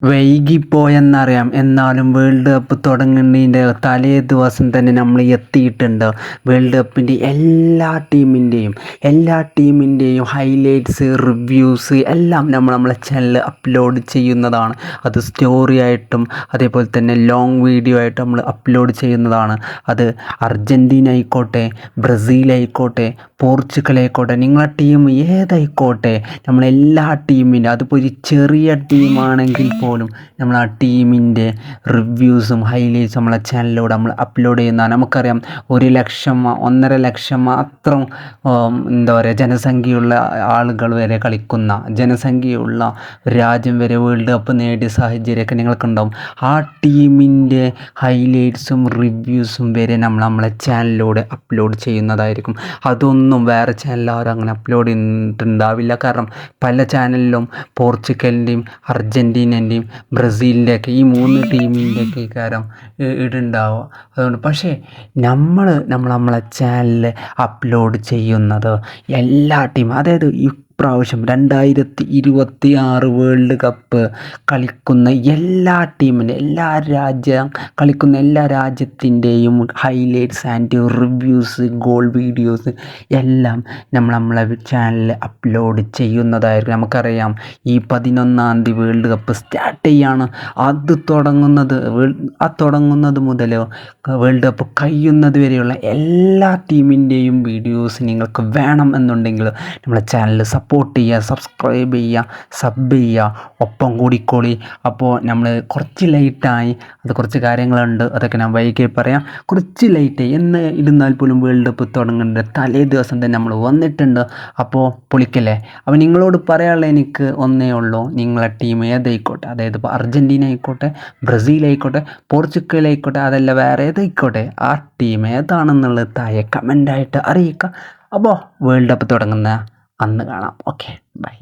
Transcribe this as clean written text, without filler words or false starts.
വൈകിപ്പോയെന്നറിയാം. എന്നാലും world cup തുടങ്ങുന്നതിൻ്റെ തലേ ദിവസം തന്നെ നമ്മൾ എത്തിയിട്ടുണ്ട്. വേൾഡ് കപ്പിൻ്റെ എല്ലാ ടീമിൻ്റെയും ഹൈലൈറ്റ്സ്, റിവ്യൂസ് എല്ലാം നമ്മളെ ചാനലിൽ അപ്ലോഡ് ചെയ്യുന്നതാണ്. അത് സ്റ്റോറി ആയിട്ടും അതേപോലെ തന്നെ ലോങ് വീഡിയോ ആയിട്ട് നമ്മൾ അപ്ലോഡ് ചെയ്യുന്നതാണ്. അത് അർജൻറ്റീന ആയിക്കോട്ടെ, ബ്രസീൽ ആയിക്കോട്ടെ, പോർച്ചുഗൽ ആയിക്കോട്ടെ, നിങ്ങളെ ടീം ഏതായിക്കോട്ടെ, നമ്മളെല്ലാ ടീമിൻ്റെ, അതിപ്പോൾ ഒരു ചെറിയ ടീമാണെങ്കിൽ പോലും നമ്മൾ ആ ടീമിൻ്റെ റിവ്യൂസും ഹൈലൈറ്റ്സും നമ്മളെ ചാനലിലൂടെ നമ്മൾ അപ്ലോഡ് ചെയ്യുന്നതാണ്. നമുക്കറിയാം 1 ലക്ഷം 1.5 ലക്ഷം മാത്രം എന്താ പറയുക ജനസംഖ്യയുള്ള ആളുകൾ വരെ കളിക്കുന്ന, ജനസംഖ്യയുള്ള രാജ്യം വരെ വേൾഡ് കപ്പ് നേടിയ സാഹചര്യമൊക്കെ നിങ്ങൾക്കുണ്ടാവും. ആ ടീമിൻ്റെ ഹൈലൈറ്റ്സും റിവ്യൂസും വരെ നമ്മളെ ചാനലിലൂടെ അപ്ലോഡ് ചെയ്യുന്നതായിരിക്കും. അതൊന്നും വേറെ ചാനലിൽ ആരും അങ്ങനെ അപ്ലോഡ് ചെയ്തിട്ടുണ്ടാവില്ല. കാരണം പല ചാനലിലും പോർച്ചുഗലിൻ്റെയും അർജൻറ്റീനൻ്റെയും ബ്രസീലിൻ്റെയൊക്കെ ഈ 3 ടീമിൻ്റെയൊക്കെ കാര്യം ഇടുണ്ടാവുക. അതുകൊണ്ട് പക്ഷേ നമ്മളെ ചാനലിൽ അപ്ലോഡ് ചെയ്യുന്നത് എല്ലാ ടീം, അതായത് ഇപ്രാവശ്യം 2026 വേൾഡ് കപ്പ് കളിക്കുന്ന എല്ലാ ടീമിൻ്റെ, കളിക്കുന്ന എല്ലാ രാജ്യത്തിൻ്റെയും highlights and reviews, goal videos എല്ലാം നമ്മളെ ചാനലിൽ അപ്ലോഡ് ചെയ്യുന്നതായിരിക്കും. നമുക്കറിയാം ഈ 11-ാം തീയതി വേൾഡ് കപ്പ് സ്റ്റാർട്ട് ചെയ്യാണ്. അത് തുടങ്ങുന്നത് മുതൽ വേൾഡ് കപ്പ് കഴിയുന്നത് വരെയുള്ള എല്ലാ ടീമിൻ്റെയും വീഡിയോസ് നിങ്ങൾക്ക് വേണം എന്നുണ്ടെങ്കിൽ നമ്മളെ ചാനൽ സപ്പോർട്ട് ചെയ്യുക, സബ്സ്ക്രൈബ് ചെയ്യുക, സബ് ചെയ്യുക, ഒപ്പം കൂടിക്കോളി. അപ്പോൾ നമ്മൾ കുറച്ച് ലേറ്റായി, അത് കുറച്ച് കാര്യങ്ങളുണ്ട്, അതൊക്കെ ഞാൻ വൈകി പറയാം. കുറച്ച് ലേറ്റായി എന്ന് ഇരുന്നാൽ പോലും വേൾഡ് കപ്പ് തുടങ്ങേണ്ട തലേ ദിവസം തന്നെ നമ്മൾ വന്നിട്ടുണ്ട്. അപ്പോൾ പൊളിക്കല്ലേ. അപ്പോൾ നിങ്ങളോട് പറയാനുള്ള എനിക്ക് ഒന്നേ ഉള്ളൂ, നിങ്ങളെ ടീം ഏതായിക്കോട്ടെ, അതായത് ഇപ്പോൾ അർജൻറ്റീന ആയിക്കോട്ടെ, ബ്രസീൽ ആയിക്കോട്ടെ, പോർച്ചുഗൽ ആയിക്കോട്ടെ, അതല്ല വേറെ ഏതായിക്കോട്ടെ, ആ ടീം ഏതാണെന്നുള്ളത് താഴെ കമൻ്റായിട്ട് അറിയിക്കുക. അപ്പോൾ വേൾഡ് കപ്പ് തുടങ്ങുന്ന അന്ന് കാണാം. Okay, by.